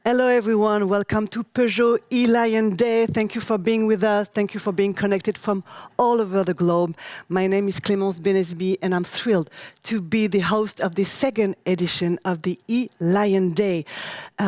Hello everyone, welcome to Peugeot E-Lion Day. Thank you for being with us. Thank you for being connected from all over the globe. My name is Clémence Benesby and I'm thrilled to be the host of the second edition of the E-Lion Day.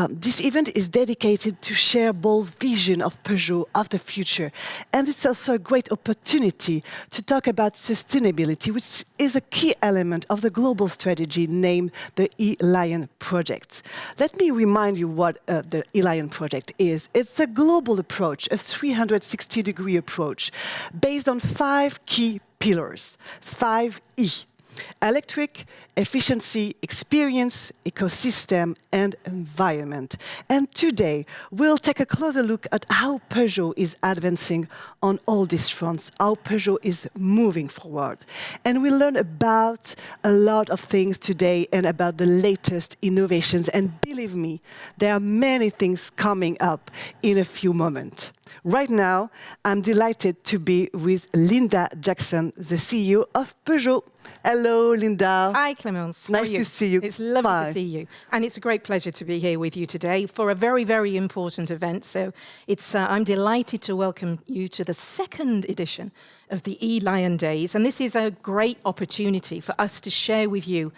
This event is dedicated to share bold vision of Peugeot of the future. And it's also a great opportunity to talk about sustainability, which is a key element of the global strategy named the E-Lion Project. Let me remind you what the E-Lion Project is. It's a global approach, a 360-degree approach, based on 5 key pillars, 5 E. Electric, efficiency, experience, ecosystem, and environment. And today, we'll take a closer look at how Peugeot is advancing on all these fronts, how Peugeot is moving forward. And we'll learn about a lot of things today and about the latest innovations. And believe me, there are many things coming up in a few moments. Right now, I'm delighted to be with Linda Jackson, the CEO of Peugeot. Hello, Linda. Hi, Clémence. Nice to see you. It's lovely Bye. to see you. And it's a great pleasure to be here with you today for a very, very important event. So I'm delighted to welcome you to the second edition of the E-Lion Days. And this is a great opportunity for us to share with you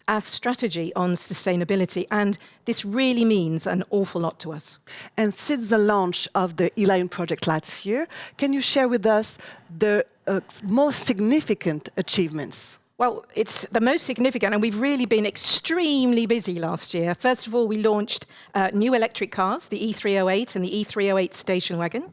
our strategy on sustainability, and this really means an awful lot to us. And since the launch of the E-Lion project last year, can you share with us the most significant achievements? Well, it's the most significant, and we've really been extremely busy last year. First of all, we launched new electric cars, the E308 and the E308 station wagon.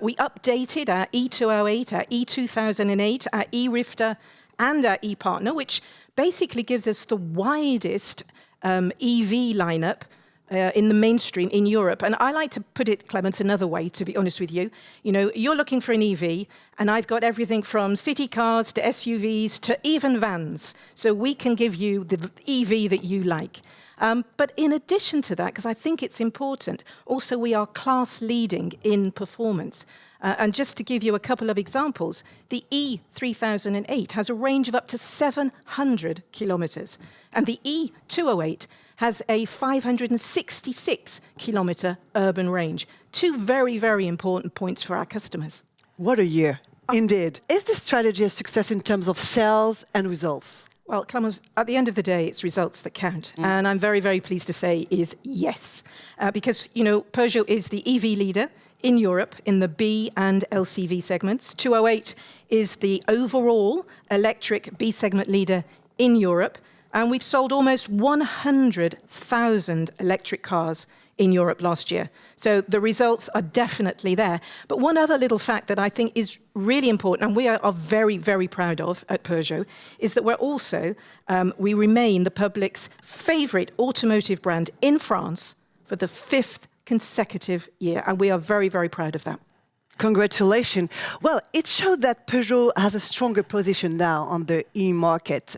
We updated our E208, our E2008, our E-Rifter, and our E-Partner, which basically gives us the widest EV lineup in the mainstream in Europe. And I like to put it, Clémence, another way, to be honest with you. You know, you're looking for an EV, and I've got everything from city cars to SUVs to even vans. So we can give you the EV that you like. But in addition to that, because I think it's important, also we are class leading in performance. And just to give you a couple of examples, the E3008 has a range of up to 700 kilometers, and the E208 has a 566 kilometer urban range. 2 very, very important points for our customers. What a year, indeed. Is this strategy a success in terms of sales and results? Well, Clémence, at the end of the day, it's results that count. And I'm very, very pleased to say is yes. Because, you know, Peugeot is the EV leader in Europe in the B and LCV segments. 208 is the overall electric B segment leader in Europe. And we've sold almost 100,000 electric cars in Europe last year. So the results are definitely there. But one other little fact that I think is really important, and we are very, very proud of at Peugeot, is that we're also, we remain the public's favorite automotive brand in France for the 5th consecutive year. And we are very, very proud of that. Congratulations. Well, it showed that Peugeot has a stronger position now on the e-market.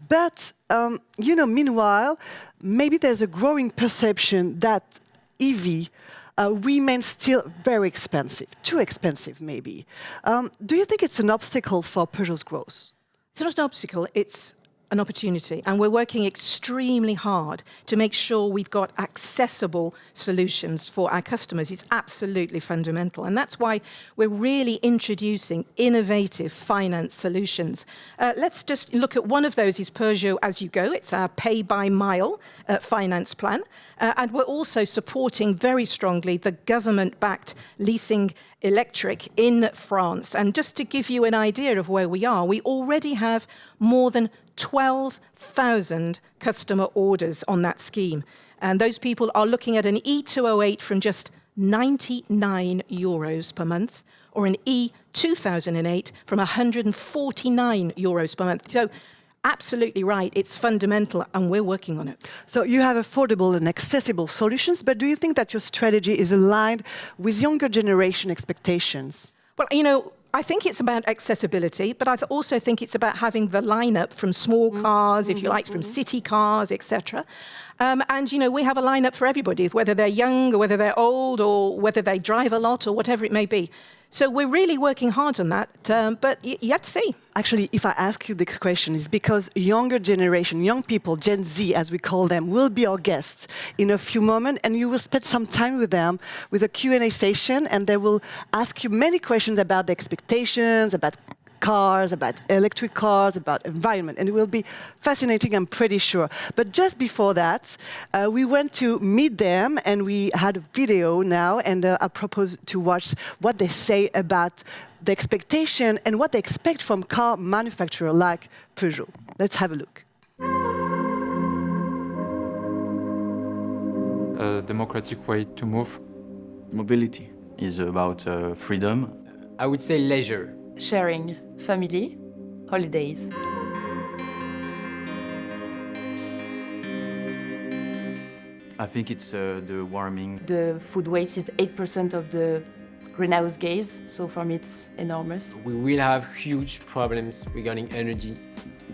But, you know, meanwhile, maybe there's a growing perception that EV remains still very expensive, too expensive maybe. Do you think it's an obstacle for Peugeot's growth? It's not an obstacle, it's an opportunity, and we're working extremely hard to make sure we've got accessible solutions for our customers. It's absolutely fundamental, and that's why we're really introducing innovative finance solutions. Let's just look at one of those is Peugeot As You Go. It's our pay-by-mile finance plan, and we're also supporting very strongly the government-backed leasing electric in France. And just to give you an idea of where we are, we already have more than 12,000 customer orders on that scheme. And those people are looking at an E208 from just 99 euros per month, or an E2008 from 149 euros per month. So absolutely right, it's fundamental, and we're working on it. So you have affordable and accessible solutions, but do you think that your strategy is aligned with younger generation expectations? Well, you know, I think it's about accessibility, but I also think it's about having the lineup from small cars, if you like, from city cars, etc. And, we have a lineup for everybody, whether they're young or whether they're old or whether they drive a lot or whatever it may be. So we're really working hard on that, but yet to see. Actually, if I ask you this question, it's because younger generation, young people, Gen Z as we call them, will be our guests in a few moments, and you will spend some time with them with a Q&A session, and they will ask you many questions about the expectations, about cars, about electric cars, about environment, and it will be fascinating, I'm pretty sure. But just before that, we went to meet them, and we had a video now, and I propose to watch what they say about the expectation and what they expect from car manufacturer like Peugeot. Let's have a look. A democratic way to move. Mobility is about freedom. I would say leisure. Sharing, family, holidays. I think it's the warming. The food waste is 8% of the greenhouse gas, so for me it's enormous. We will have huge problems regarding energy.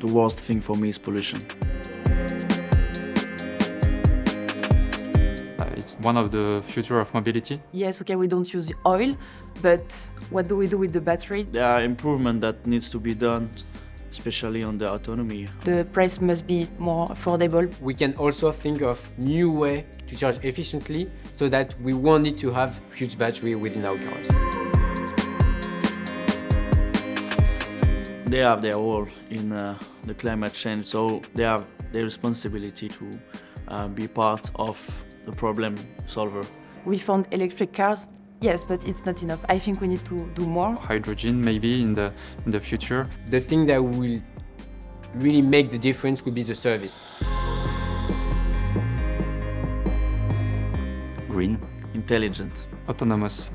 The worst thing for me is pollution. It's one of the future of mobility. Yes, okay, we don't use oil, but what do we do with the battery? There are improvements that needs to be done, especially on the autonomy. The price must be more affordable. We can also think of new way to charge efficiently so that we won't need to have huge battery within our cars. They have their role in the climate change, so they have their responsibility to be part of the problem solver. We found electric cars, yes, but it's not enough. I think we need to do more. Hydrogen maybe in the future. The thing that will really make the difference will be the service. Green. Intelligent. Autonomous.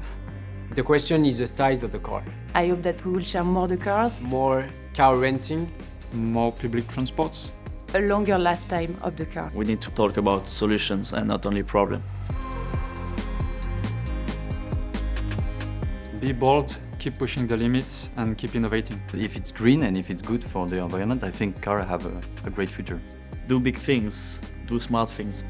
The question is the size of the car. I hope that we will share more the cars, More car renting. More public transports. a longer lifetime of the car. We need to talk about solutions and not only problems. Be bold, keep pushing the limits, and keep innovating. If it's green and if it's good for the environment, I think cars have a great future. Do big things, do smart things.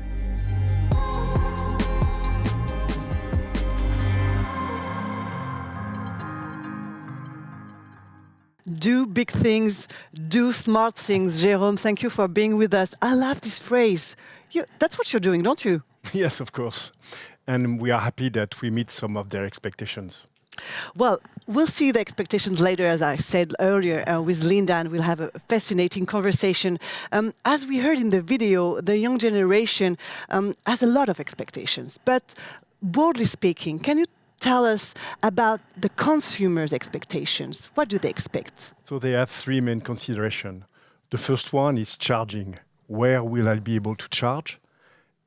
Do big things, do smart things. Jérôme, thank you for being with us. I love this phrase. That's what you're doing, don't you? Yes, of course. And we are happy that we meet some of their expectations. Well, we'll see the expectations later, as I said earlier, with Linda, and we'll have a fascinating conversation. As we heard in the video, the young generation has a lot of expectations. But broadly speaking, can you tell us about the consumers' expectations? What do they expect? So they have three main considerations. The first one is charging. Where will I be able to charge?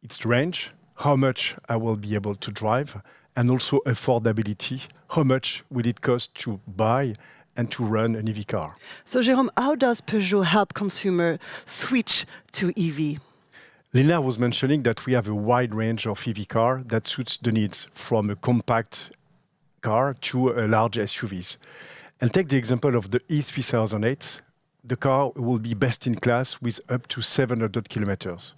Its range, how much I will be able to drive, and also affordability. How much will it cost to buy and to run an EV car? So, Jérôme, how does Peugeot help consumers switch to EV? Lina was mentioning that we have a wide range of EV car that suits the needs, from a compact car to a large SUVs. And take the example of the E3008. The car will be best in class with up to 700 kilometers.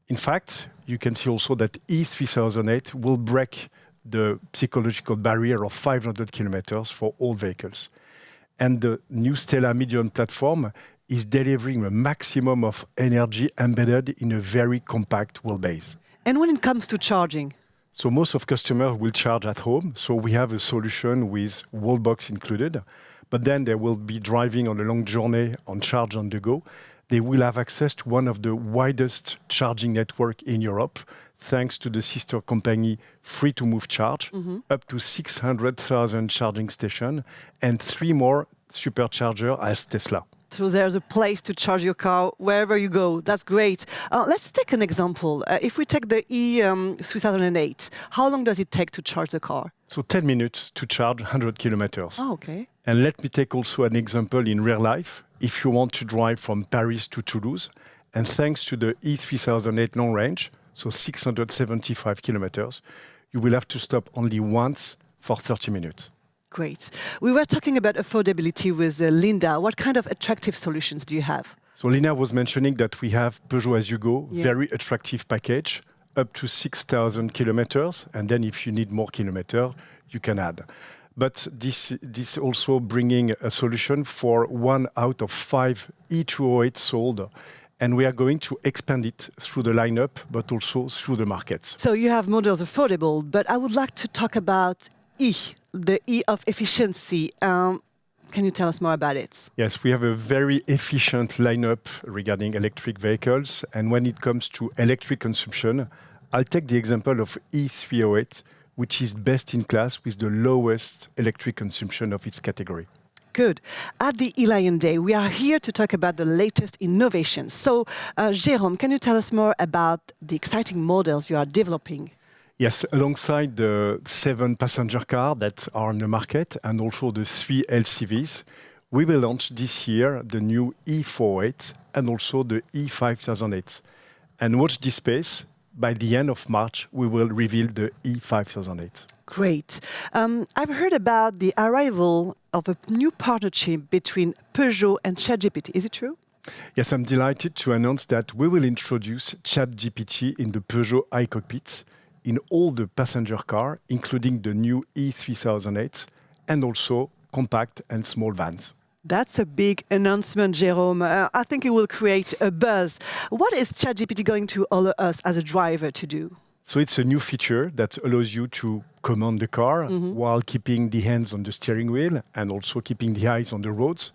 In fact, you can see also that E3008 will break the psychological barrier of 500 kilometers for all vehicles. And the new Stella Medium platform is delivering a maximum of energy embedded in a very compact wheelbase. And when it comes to charging? So most of customers will charge at home. So we have a solution with wall box included. But then they will be driving on a long journey on charge on the go. They will have access to one of the widest charging network in Europe, thanks to the sister company Free to Move Charge, up to 600,000 charging stations and 3 more superchargers as Tesla. So there's a place to charge your car wherever you go. That's great. Let's take an example. If we take the E3008, how long does it take to charge the car? So 10 minutes to charge 100 kilometers. Oh, okay. And let me take also an example in real life. If you want to drive from Paris to Toulouse, and thanks to the E3008 long range, so 675 kilometers, you will have to stop only once for 30 minutes. Great. We were talking about affordability with Linda. What kind of attractive solutions do you have? So Lina was mentioning that we have Peugeot As You Go, Yeah. very attractive package, up to 6,000 kilometers. And then if you need more kilometers, you can add. But this also bringing a solution for 1 out of 5 E208 sold. And we are going to expand it through the lineup, but also through the markets. So you have models affordable, but I would like to talk about E, the E of efficiency. Can you tell us more about it? Yes, we have a very efficient lineup regarding electric vehicles. And when it comes to electric consumption, I'll take the example of E308, which is best in class with the lowest electric consumption of its category. Good. At the E-Lion Day, we are here to talk about the latest innovations. So, Jérôme, can you tell us more about the exciting models you are developing? Yes, alongside the 7 passenger cars that are on the market and also the 3 LCVs, we will launch this year the new E408 and also the E5008. And watch this space. By the end of March, we will reveal the E5008. Great. I've heard about the arrival of a new partnership between Peugeot and ChatGPT. Is it true? Yes, I'm delighted to announce that we will introduce ChatGPT in the Peugeot I-Cockpit in all the passenger cars, including the new E3008 and also compact and small vans. That's a big announcement, Jérôme. I think it will create a buzz. What is ChatGPT going to allow us as a driver to do? So it's a new feature that allows you to command the car while keeping the hands on the steering wheel and also keeping the eyes on the roads.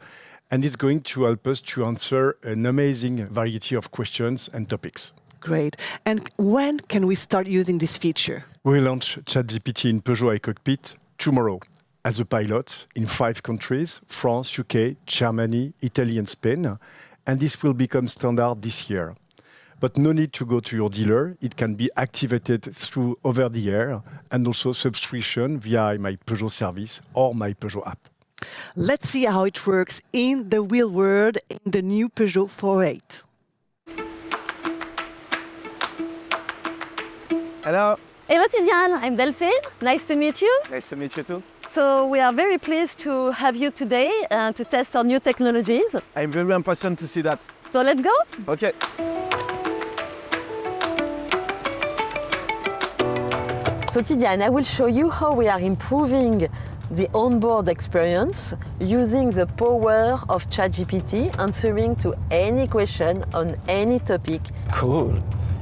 And it's going to help us to answer an amazing variety of questions and topics. Great. And when can we start using this feature? We will launch ChatGPT in Peugeot I-Cockpit tomorrow as a pilot in 5 countries, France, UK, Germany, Italy and Spain. And this will become standard this year. But no need to go to your dealer. It can be activated through over-the-air and also subscription via my Peugeot service or my Peugeot app. Let's see how it works in the real world in the new Peugeot 408. Hello. Hello Tidiane, I'm Delphine. Nice to meet you. Nice to meet you too. So we are very pleased to have you today to test our new technologies. I'm very impatient to see that. So let's go. Okay. So Tidiane, I will show you how we are improving the onboard experience using the power of ChatGPT, answering to any question on any topic. Cool.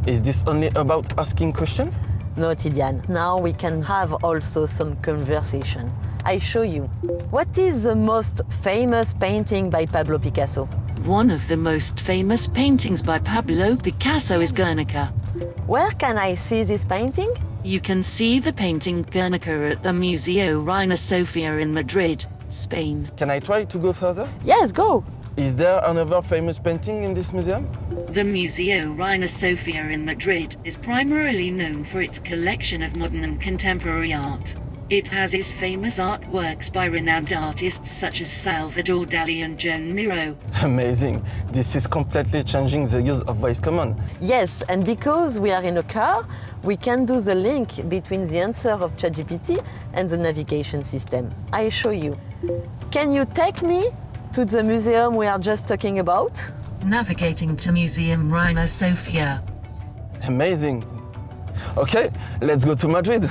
Is this only about asking questions? No, Tidiane. Now we can have also some conversation. I show you. What is the most famous painting by Pablo Picasso? One of the most famous paintings by Pablo Picasso is Guernica. Where can I see this painting? You can see the painting Guernica at the Museo Reina Sofia in Madrid, Spain. Can I try to go further? Yes, go! Is there another famous painting in this museum? The Museo Reina Sofia in Madrid is primarily known for its collection of modern and contemporary art. It has its famous artworks by renowned artists such as Salvador Dali and Joan Miro. Amazing. This is completely changing the use of voice command. Yes, and because we are in a car, we can do the link between the answer of ChatGPT and the navigation system. I show you. Can you take me to the museum we are just talking about? Navigating to Museum Reina Sofia. Amazing. Okay, let's go to Madrid.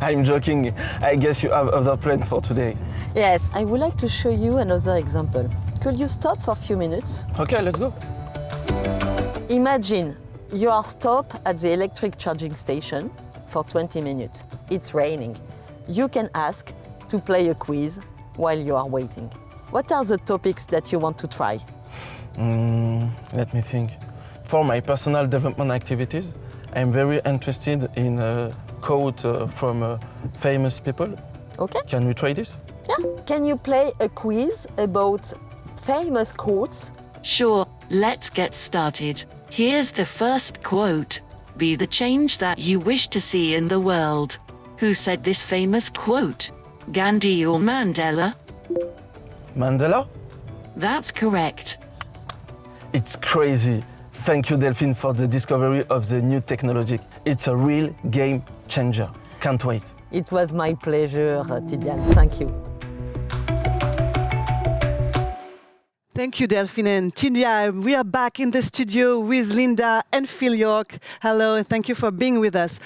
I'm joking. I guess you have other plans for today. Yes, I would like to show you another example. Could you stop for a few minutes? Okay, let's go. Imagine you are stopped at the electric charging station for 20 minutes. It's raining. You can ask to play a quiz while you are waiting. What are the topics that you want to try? Let me think. For my personal development activities, I'm very interested in a quote from famous people. Okay. Can we try this? Yeah. Can you play a quiz about famous quotes? Sure, let's get started. Here's the first quote. Be the change that you wish to see in the world. Who said this famous quote? Gandhi or Mandela? Mandela? That's correct. It's crazy. Thank you, Delphine, for the discovery of the new technology. It's a real game changer. Can't wait. It was my pleasure, Tidiane. Thank you. Thank you, Delphine and Tindia. We are back in the studio with Linda and Phil York. Hello, and thank you for being with us.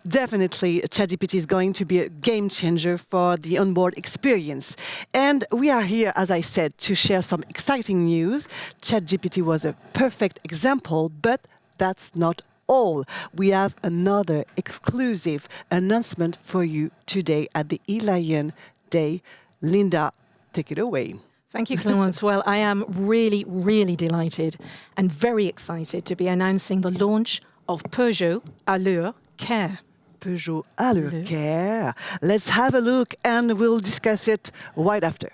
Definitely, ChatGPT is going to be a game changer for the onboard experience. And we are here, as I said, to share some exciting news. ChatGPT was a perfect example, but that's not all. We have another exclusive announcement for you today at the E-Lion Day. Linda, take it away. Thank you, Clémence. Well, I am really, really delighted and very excited to be announcing the launch of Peugeot Allure Care. Peugeot Allure Care. Let's have a look and we'll discuss it right after.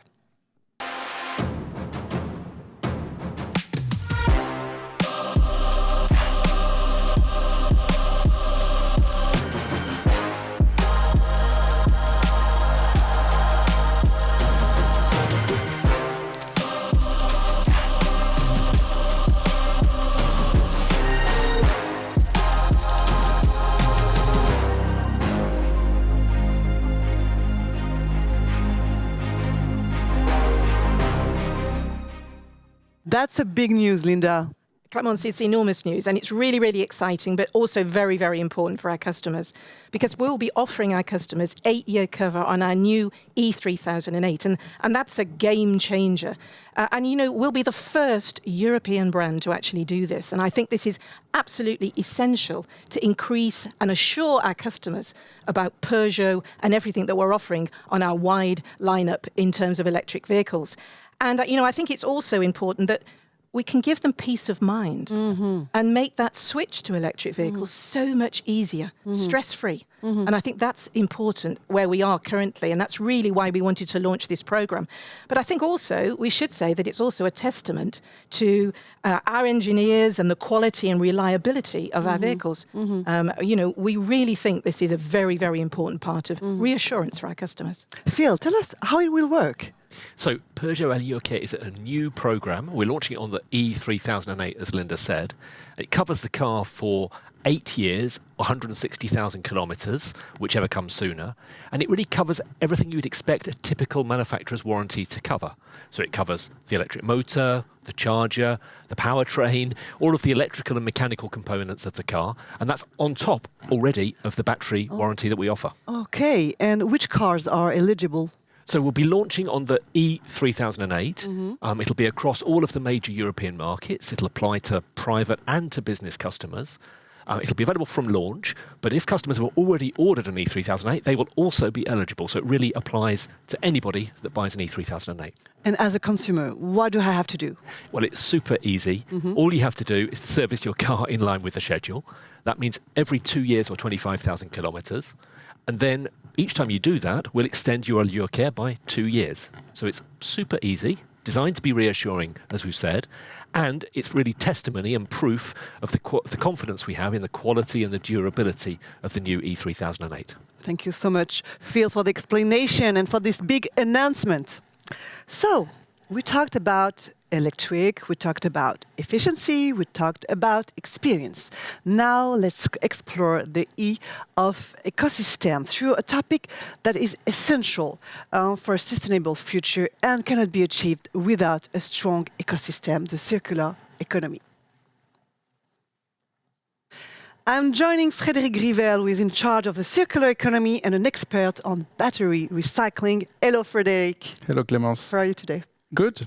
That's a big news, Linda. Clémence, it's enormous news and it's really, really exciting, but also very, very important for our customers because we'll be offering our customers 8-year cover on our new E3008 and that's a game changer. We'll be the first European brand to actually do this. And I think this is absolutely essential to increase and assure our customers about Peugeot and everything that we're offering on our wide lineup in terms of electric vehicles. And, I think it's also important that we can give them peace of mind and make that switch to electric vehicles so much easier, stress-free. And I think that's important where we are currently, and that's really why we wanted to launch this program. But I think also we should say that it's also a testament to our engineers and the quality and reliability of our vehicles. We really think this is a very, very important part of reassurance for our customers. Phil, tell us how it will work. So Peugeot Allure Care is a new programme. We're launching it on the E3008, as Linda said. It covers the car for 8 years, 160,000 kilometres, whichever comes sooner. And it really covers everything you'd expect a typical manufacturer's warranty to cover. So it covers the electric motor, the charger, the powertrain, all of the electrical and mechanical components of the car. And that's on top already of the battery warranty that we offer. Okay, and which cars are eligible? So we'll be launching on the E3008. It'll be across all of the major European markets. It'll apply to private and to business customers. It'll be available from launch, but if customers have already ordered an E3008, they will also be eligible. So it really applies to anybody that buys an E3008. And as a consumer, what do I have to do? Well, it's super easy. All you have to do is to service your car in line with the schedule. That means every 2 years or 25,000 kilometres. And then each time you do that, we'll extend your Allure Care by 2 years. So it's super easy, designed to be reassuring, as we've said, and it's really testimony and proof of the confidence we have in the quality and the durability of the new E3008. Thank you so much, Phil, for the explanation and for this big announcement. So, we talked about electric, we talked about efficiency, we talked about experience. Now let's explore the E of ecosystem through a topic that is essential for a sustainable future and cannot be achieved without a strong ecosystem, the circular economy. I'm joining Frederic Grivel, who is in charge of the circular economy and an expert on battery recycling. Hello, Frederic. Hello, Clémence. How are you today? Good.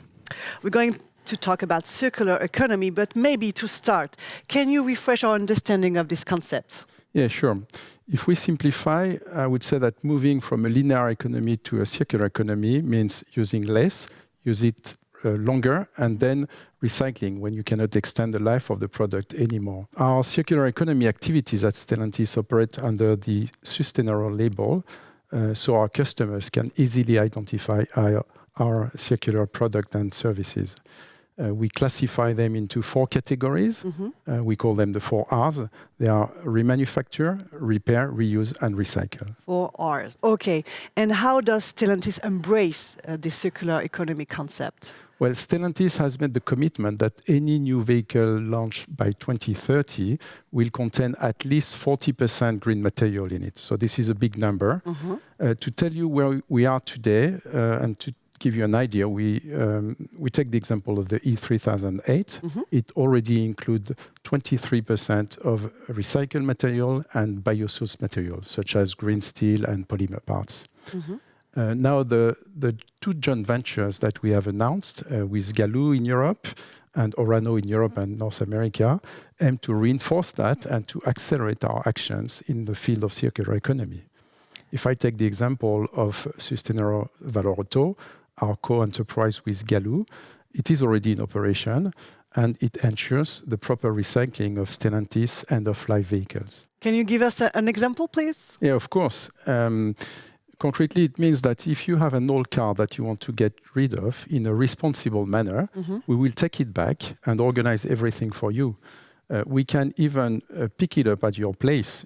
We're going to talk about circular economy, but maybe to start, can you refresh our understanding of this concept? Yeah, sure. If we simplify, I would say that moving from a linear economy to a circular economy means using less, use it longer, and then recycling when you cannot extend the life of the product anymore. Our circular economy activities at Stellantis operate under the sustainable label, so our customers can easily identify our circular product and services. We classify them into 4 categories. We call them the 4 R's. They are remanufacture, repair, reuse, and recycle. 4 R's. Okay. And how does Stellantis embrace the circular economy concept? Well, Stellantis has made the commitment that any new vehicle launched by 2030 will contain at least 40% green material in it. So this is a big number. To tell you where we are today and to give you an idea, we take the example of the E3008. It already includes 23% of recycled material and biosourced material, such as green steel and polymer parts. Now, the two joint ventures that we have announced with Galoo in Europe and Orano in Europe and North America aim to reinforce that and to accelerate our actions in the field of circular economy. If I take the example of Sustainable Valor Auto, our co-enterprise with Galoo, it is already in operation and it ensures the proper recycling of Stellantis end-of-life vehicles. Can you give us an example, please? Yeah, of course. Concretely, it means that if you have an old car that you want to get rid of in a responsible manner, we will take it back and organize everything for you. We can even pick it up at your place,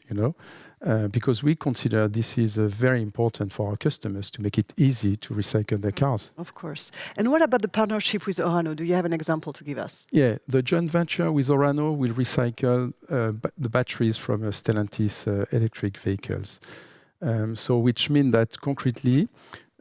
because we consider this is very important for our customers to make it easy to recycle their cars. Of course. And what about the partnership with Orano? Do you have an example to give us? Yeah, the joint venture with Orano will recycle the batteries from Stellantis electric vehicles. So which means that concretely,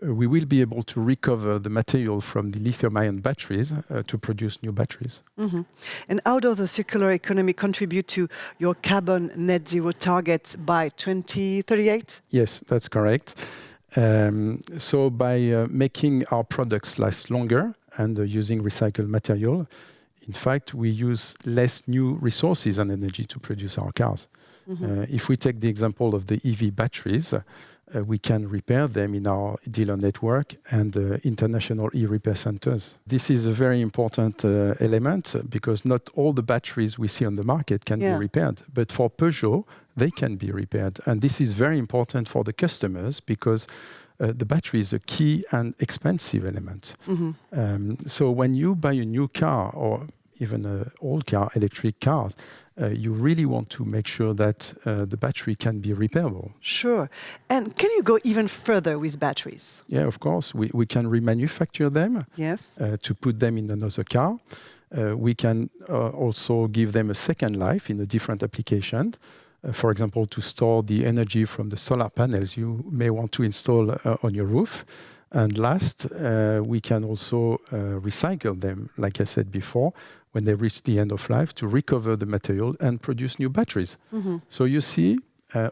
we will be able to recover the material from the lithium-ion batteries to produce new batteries. And how does the circular economy contribute to your carbon net zero target by 2038? Yes, that's correct. So by making our products last longer and using recycled material, in fact, we use less new resources and energy to produce our cars. If we take the example of the EV batteries, we can repair them in our dealer network and international e-repair centers. This is a very important element because not all the batteries we see on the market can be repaired. But for Peugeot, they can be repaired. And this is very important for the customers because the battery is a key and expensive element. So when you buy a new car or even an old car, electric cars, you really want to make sure that the battery can be repairable. Sure. And can you go even further with batteries? Yeah, of course. We can remanufacture them to put them in another car. We can also give them a second life in a different application. For example, to store the energy from the solar panels you may want to install on your roof. And last, we can also recycle them, like I said before, when they reach the end of life, to recover the material and produce new batteries. So you see,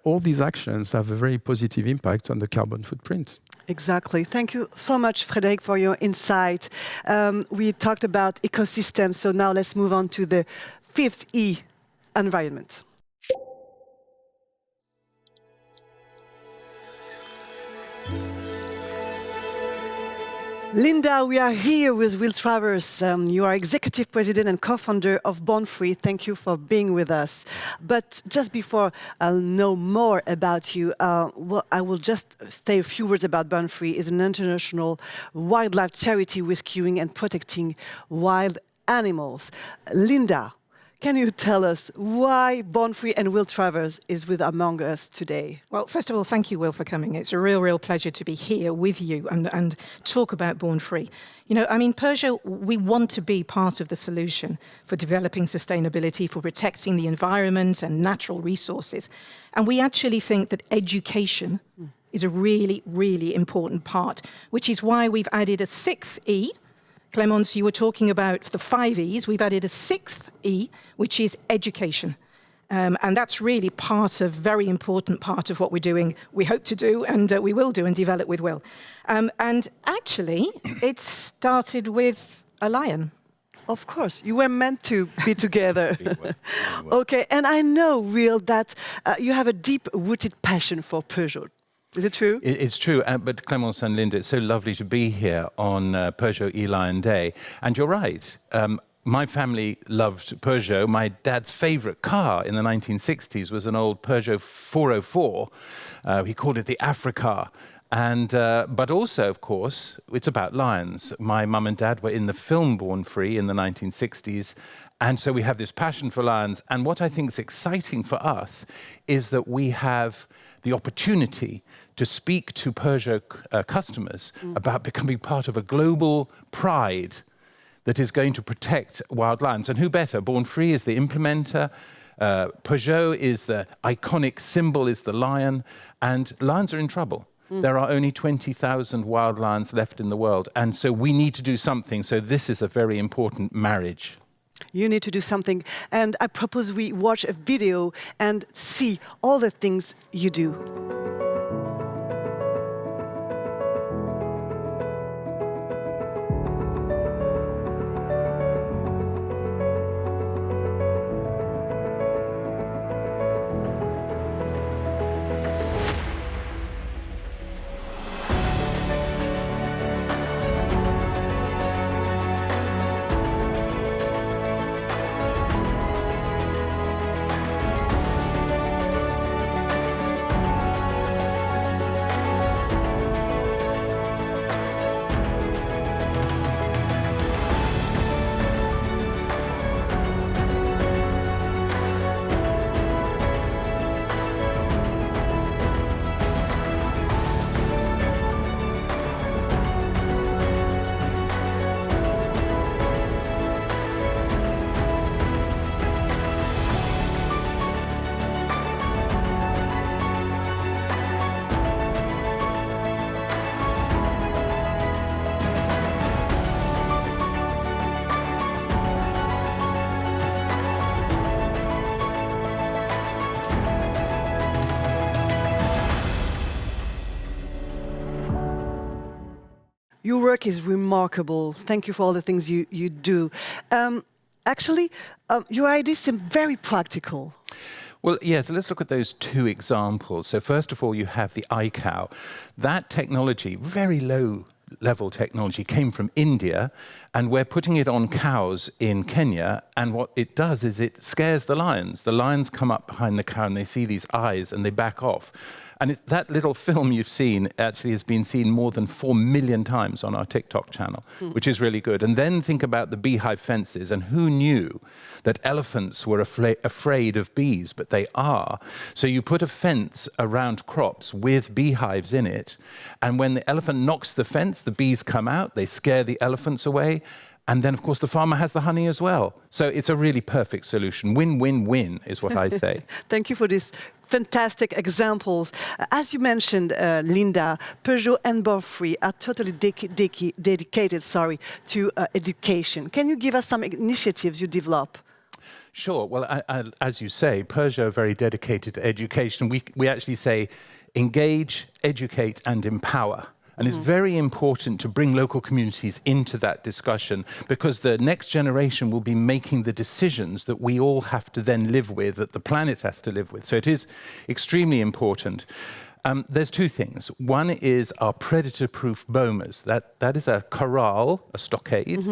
all these actions have a very positive impact on the carbon footprint. Exactly. Thank you so much, Frederic, for your insight. We talked about ecosystems, so now let's move on to the fifth E, environment. Linda, we are here with Will Travers. You are executive president and co-founder of Born Free. Thank you for being with us. But just before I'll know more about you, I will just say a few words about Born Free. It's an international wildlife charity rescuing and protecting wild animals. Linda, can you tell us why Born Free and Will Travers is among us today? Well, first of all, thank you, Will, for coming. It's a real pleasure to be here with you and talk about Born Free. Peugeot, we want to be part of the solution for developing sustainability, for protecting the environment and natural resources. And we actually think that education is a really important part, which is why we've added a sixth E. Clémence, you were talking about the 5 E's. We've added a sixth E, which is education. And that's really very important part of what we're doing, we hope to do, and we will do and develop with Will. And actually, it started with a lion. Of course, you were meant to be together. Okay, and I know, Will, that you have a deep-rooted passion for Peugeot. Is it true? It's true, but Clémence and Linda, it's so lovely to be here on Peugeot E-Lion Day. And you're right, my family loved Peugeot. My dad's favourite car in the 1960s was an old Peugeot 404. He called it the Africa. But also, of course, it's about lions. My mum and dad were in the film Born Free in the 1960s. And so we have this passion for lions. And what I think is exciting for us is that we have the opportunity to speak to Peugeot customers about becoming part of a global pride that is going to protect wild lions. And who better? Born Free is the implementer. Peugeot is the iconic symbol, is the lion. And lions are in trouble. There are only 20,000 wild lions left in the world. And so we need to do something. So this is a very important marriage. You need to do something. And I propose we watch a video and see all the things you do. Your work is remarkable. Thank you for all the things you do. Actually, your ideas seem very practical. Well, yeah, so let's look at those two examples. So first of all, you have the iCow. That technology, very low level technology, came from India, and we're putting it on cows in Kenya, and what it does is it scares the lions. The lions come up behind the cow and they see these eyes and they back off. And that little film you've seen actually has been seen more than 4 million times on our TikTok channel, which is really good. And then think about the beehive fences, and who knew that elephants were afraid of bees, but they are. So you put a fence around crops with beehives in it, and when the elephant knocks the fence, the bees come out, they scare the elephants away, and then, of course, the farmer has the honey as well. So it's a really perfect solution. Win-win-win is what I say. Thank you for this fantastic examples. As you mentioned, Linda, Peugeot and Born-Free are totally dedicated to education. Can you give us some initiatives you develop? Sure. Well, as you say, Peugeot are very dedicated to education. We actually say engage, educate, and empower. And it's very important to bring local communities into that discussion, because the next generation will be making the decisions that we all have to then live with, that the planet has to live with. So it is extremely important. There's two things. One is our predator-proof bomas. That is a corral, a stockade,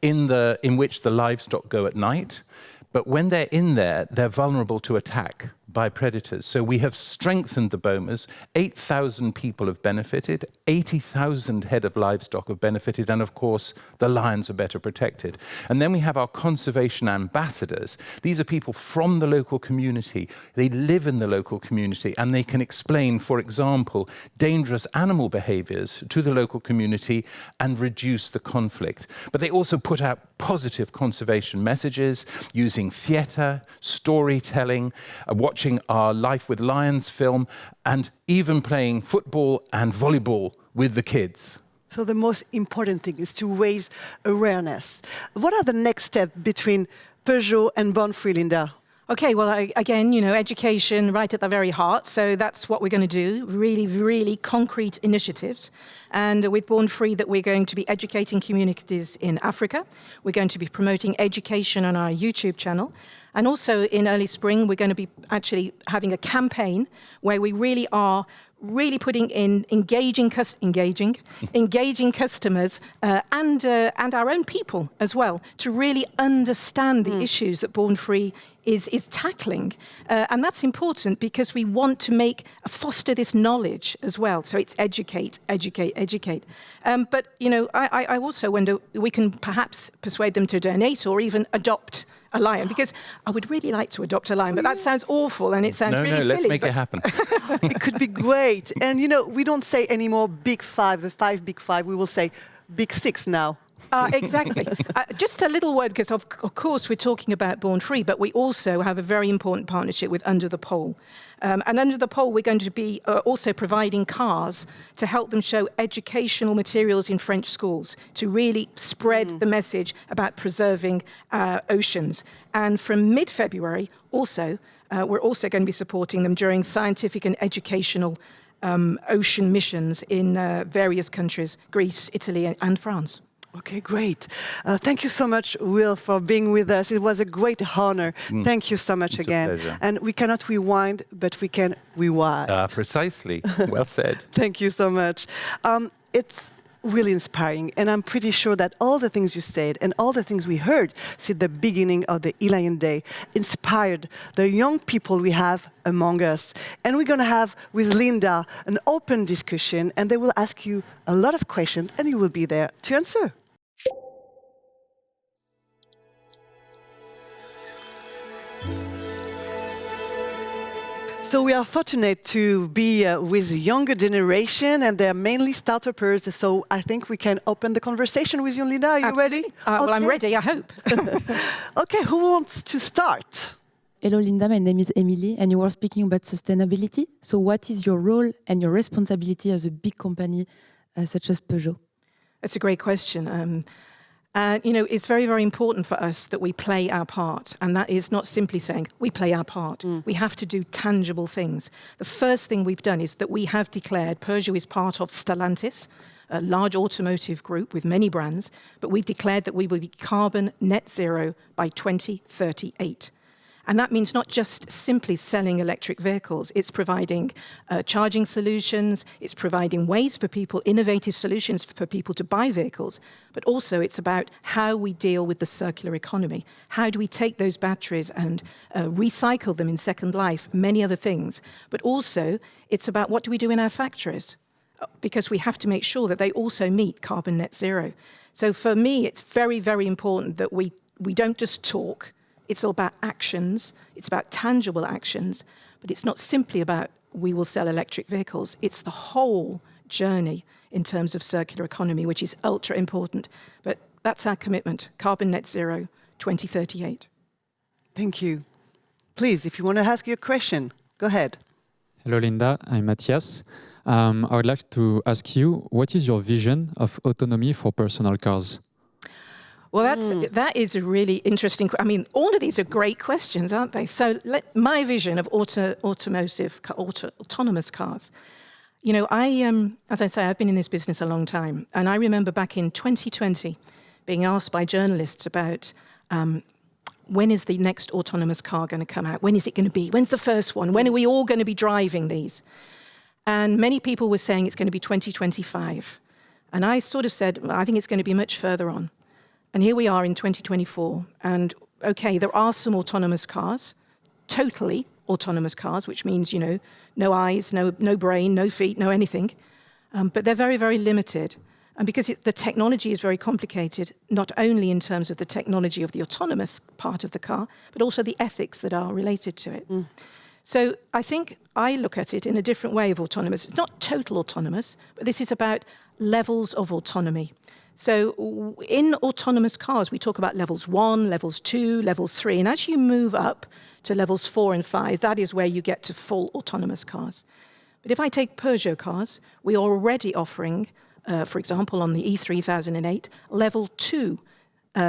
in which the livestock go at night. But when they're in there, they're vulnerable to attack by predators. So we have strengthened the bomas. 8,000 people have benefited, 80,000 head of livestock have benefited, and of course, the lions are better protected. And then we have our conservation ambassadors. These are people from the local community. They live in the local community, and they can explain, for example, dangerous animal behaviors to the local community and reduce the conflict. But they also put out positive conservation messages using theatre, storytelling, watching our Life with Lions film, and even playing football and volleyball with the kids. So the most important thing is to raise awareness. What are the next steps between Peugeot and Born-Free, Linda? Okay, well, again, education right at the very heart. So that's what we're going to do, really, really concrete initiatives. And with Born-Free, that we're going to be educating communities in Africa. We're going to be promoting education on our YouTube channel. And also in early spring, we're going to be actually having a campaign where we really are putting in engaging customers and our own people as well, to really understand the issues that Born-Free is tackling. And that's important because we want to foster this knowledge as well. So it's educate. But, I also wonder, we can perhaps persuade them to donate or even adopt a lion, because I would really like to adopt a lion, but that sounds awful and it sounds really silly. No, let's make it happen. It could be great. And, we don't say anymore big five, the 5 big 5. We will say big 6 now. Exactly. Just a little word, because of course we're talking about Born Free, but we also have a very important partnership with Under the Pole. And Under the Pole, we're going to be also providing cars to help them show educational materials in French schools to really spread the message about preserving oceans. And from mid-February, also, we're also going to be supporting them during scientific and educational ocean missions in various countries, Greece, Italy, and France. Okay, great. Thank you so much, Will, for being with us. It was a great honor. Thank you so much It's again. a pleasure. And we cannot rewind, but we can rewind. Precisely. Well said. Thank you so much. It's really inspiring, and I'm pretty sure that all the things you said and all the things we heard since the beginning of the E-Lion Day inspired the young people we have among us. And we're going to have with Linda an open discussion, and they will ask you a lot of questions, and you will be there to answer. So we are fortunate to be with the younger generation, and they're mainly startuppers. So I think we can open the conversation with you, Linda. Are you ready? Well, I'm ready, I hope. Okay, who wants to start? Hello, Linda. My name is Emily, and you were speaking about sustainability. So what is your role and your responsibility as a big company such as Peugeot? That's a great question. You know, it's very, very important for us that we play our part. And that is not simply saying we play our part. We have to do tangible things. The first thing we've done is that we have declared Peugeot is part of Stellantis, a large automotive group with many brands, but we've declared that we will be carbon net zero by 2038. And that means not just simply selling electric vehicles, it's providing charging solutions, it's providing ways for people, innovative solutions for people to buy vehicles, but also it's about how we deal with the circular economy. How do we take those batteries and recycle them in second life, many other things. But also it's about what do we do in our factories, because we have to make sure that they also meet carbon net zero. So for me, it's very, very important that we don't just talk. It's all about actions, it's about tangible actions, but it's not simply about we will sell electric vehicles. It's the whole journey in terms of circular economy, which is ultra important. But that's our commitment, carbon net zero, 2038. Thank you. Please, if you want to ask your question, go ahead. Hello, Linda. I'm Matthias. I would like to ask you, what is your vision of autonomy for personal cars? Well, that is a really interesting. I mean, all of these are great questions, aren't they? So, my vision of autonomous cars. You know, as I say, I've been in this business a long time, and I remember back in 2020 being asked by journalists about when is the next autonomous car going to come out? When is it going to be? When's the first one? When are we all going to be driving these? And many people were saying it's going to be 2025, and I sort of said, well, I think it's going to be much further on. And here we are in 2024, and okay, there are some autonomous cars, totally autonomous cars, which means, you know, no eyes, no brain, no feet, no anything, but they're very, very limited. And because the technology is very complicated, not only in terms of the technology of the autonomous part of the car, but also the ethics that are related to it. So I think I look at it in a different way of autonomous. It's not total autonomous, but this is about levels of autonomy. So in autonomous cars, we talk about levels 1, levels 2, levels 3. And as you move up to levels 4 and 5, that is where you get to full autonomous cars. But if I take Peugeot cars, we are already offering, for example, on the E3008, level 2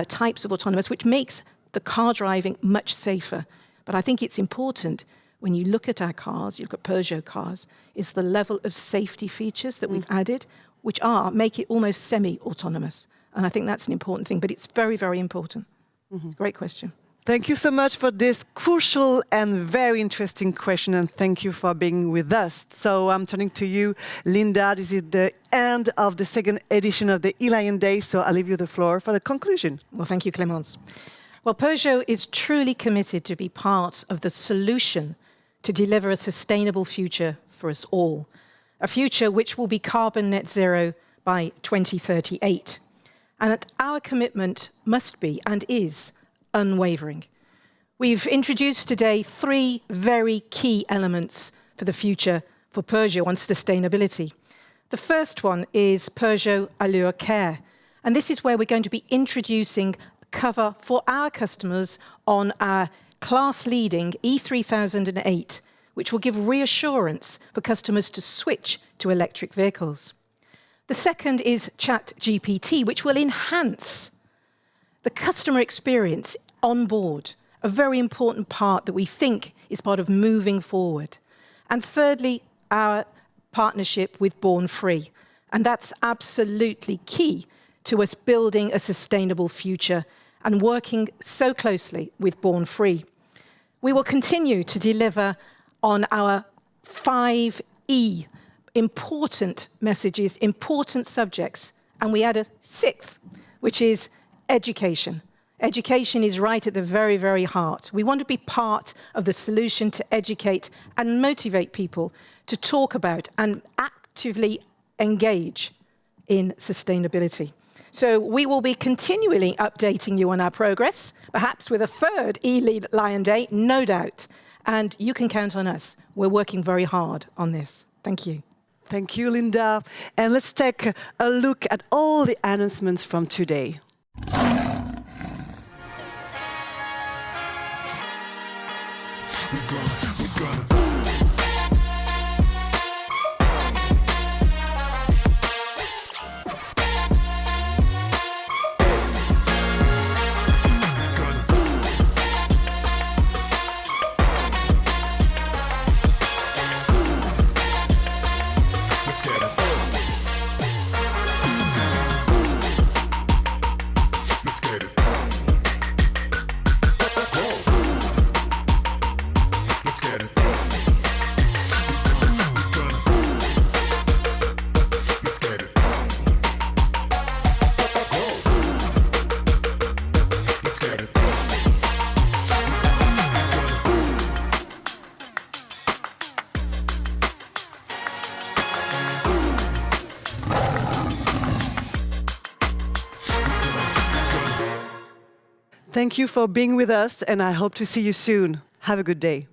types of autonomous, which makes the car driving much safer. But I think it's important when you look at our cars, you look at Peugeot cars, is the level of safety features that we've added, which make it almost semi-autonomous. And I think that's an important thing, but it's very, very important. Great question. Thank you so much for this crucial and very interesting question, and thank you for being with us. So I'm turning to you, Linda. This is the end of the second edition of the E-Lion Day, so I'll leave you the floor for the conclusion. Well, thank you, Clémence. Well, Peugeot is truly committed to be part of the solution to deliver a sustainable future for us all. A future which will be carbon net zero by 2038. And that our commitment must be and is unwavering. We've introduced today 3 very key elements for the future for Peugeot on sustainability. The first one is Peugeot Allure Care, And this is where we're going to be introducing cover for our customers on our class-leading E3008, which will give reassurance for customers to switch to electric vehicles. The second is ChatGPT, which will enhance the customer experience on board, a very important part that we think is part of moving forward. And thirdly, our partnership with Born Free. And that's absolutely key to us building a sustainable future and working so closely with Born Free. We will continue to deliver on our 5E, important messages, important subjects, and we add a sixth, which is education. Education is right at the very, very heart. We want to be part of the solution to educate and motivate people to talk about and actively engage in sustainability. So we will be continually updating you on our progress, perhaps with a third E-Lion Day, no doubt. And you can count on us. We're working very hard on this. Thank you. Thank you, Linda. And let's take a look at all the announcements from today. Thank you for being with us, and I hope to see you soon. Have a good day.